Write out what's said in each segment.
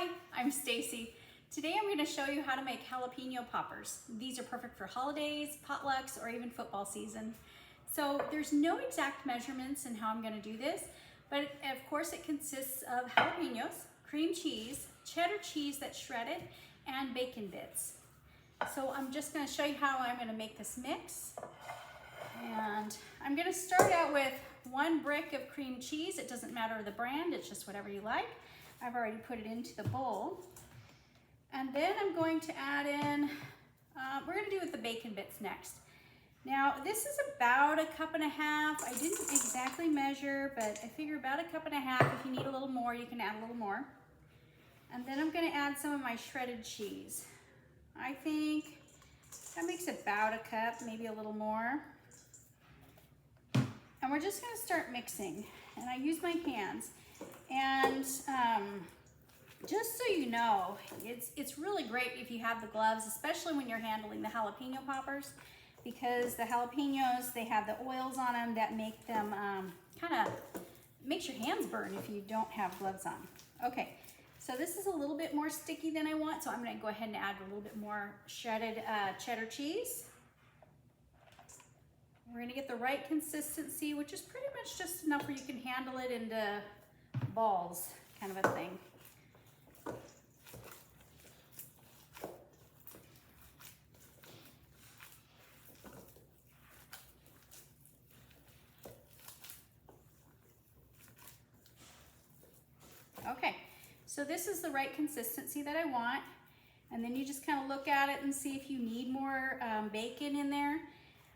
Hi, I'm Stacy. Today I'm going to show you how to make jalapeno poppers. These are perfect for holidays, potlucks, or even football season. So there's no exact measurements in how I'm going to do this, but of course it consists of jalapenos, cream cheese, cheddar cheese that's shredded, and bacon bits. So I'm just going to show you how I'm going to make this mix. And I'm going to start out with 1 brick of cream cheese. It doesn't matter the brand, it's just whatever you like. I've already put it into the bowl. And then I'm going to add in, we're going to do with the bacon bits next. Now this is about 1.5 cups. I didn't exactly measure, but I figure about 1.5 cups. If you need a little more, you can add a little more. And then I'm going to add some of my shredded cheese. I think that makes about 1 cup, maybe a little more. And we're just going to start mixing. And I use my hands. And just so you know, it's really great if you have the gloves, especially when you're handling the jalapeno poppers, because the jalapenos, they have the oils on them that make them kind of makes your hands burn if you don't have gloves on. Okay, so this is a little bit more sticky than I want, so I'm going to go ahead and add a little bit more shredded cheddar cheese. We're going to get the right consistency, which is pretty much just enough where you can handle it into balls, kind of a thing. Okay, so this is the right consistency that I want, and then you just kind of look at it and see if you need more bacon in there.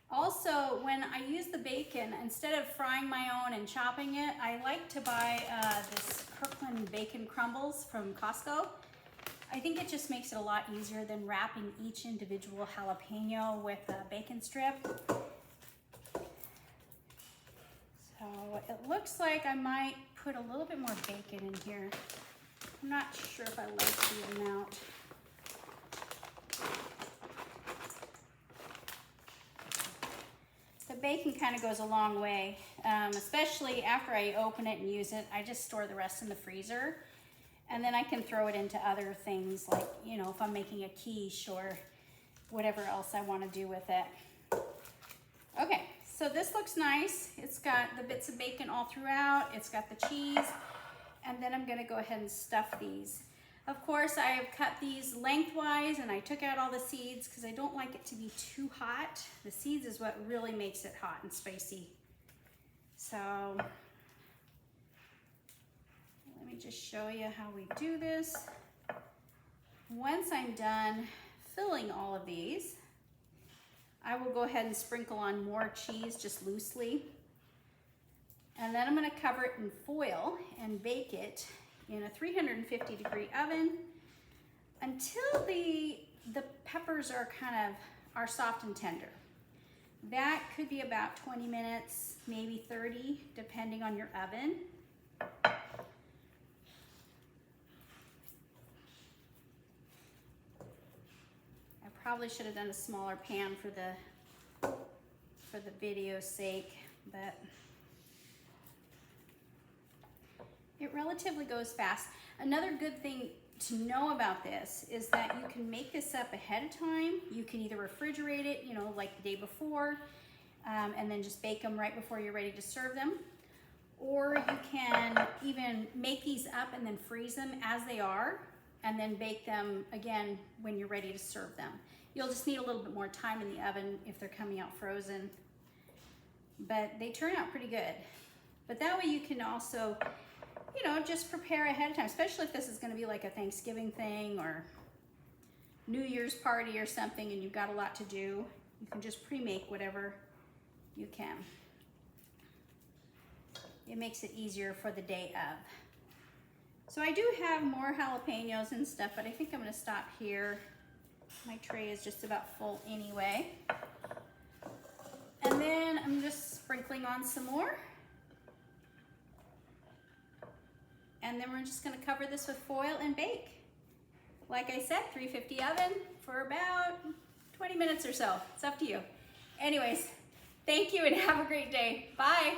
Also, when I use the bacon, instead of frying my own and chopping it, I like to buy this Kirkland bacon crumbles from Costco. I think it just makes it a lot easier than wrapping each individual jalapeno with a bacon strip. So it looks like I might put a little bit more bacon in here. I'm not sure if I like the amount. The bacon kind of goes a long way, especially after I open it and use it. I just store the rest in the freezer, and then I can throw it into other things, like, you know, if I'm making a quiche or whatever else I want to do with it. Okay, so this looks nice. It's got the bits of bacon all throughout. It's got the cheese, and then I'm going to go ahead and stuff these. Of course, I have cut these lengthwise, and I took out all the seeds because I don't like it to be too hot. The seeds is what really makes it hot and spicy. So let me just show you how we do this. Once I'm done filling all of these, I will go ahead and sprinkle on more cheese just loosely. And then I'm going to cover it in foil and bake it in a 350-degree oven until the peppers are soft and tender. That could be about 20 minutes, maybe 30, depending on your oven. I probably should have done a smaller pan for the video's sake, but it relatively goes fast. Another good thing to know about this is that you can make this up ahead of time. You can either refrigerate it, you know, like the day before, and then just bake them right before you're ready to serve them. Or you can even make these up and then freeze them as they are, and then bake them again when you're ready to serve them. You'll just need a little bit more time in the oven if they're coming out frozen, but they turn out pretty good. But that way you can also, you know, just prepare ahead of time, especially if this is going to be like a Thanksgiving thing or New Year's party or something and you've got a lot to do. You can just pre-make whatever you can. It makes it easier for the day of. So I do have more jalapenos and stuff, but I think I'm going to stop here. My tray is just about full anyway. And then I'm just sprinkling on some more. And then we're just going to cover this with foil and bake. Like I said, 350 oven for about 20 minutes or so. It's up to you. Anyways, thank you and have a great day. Bye.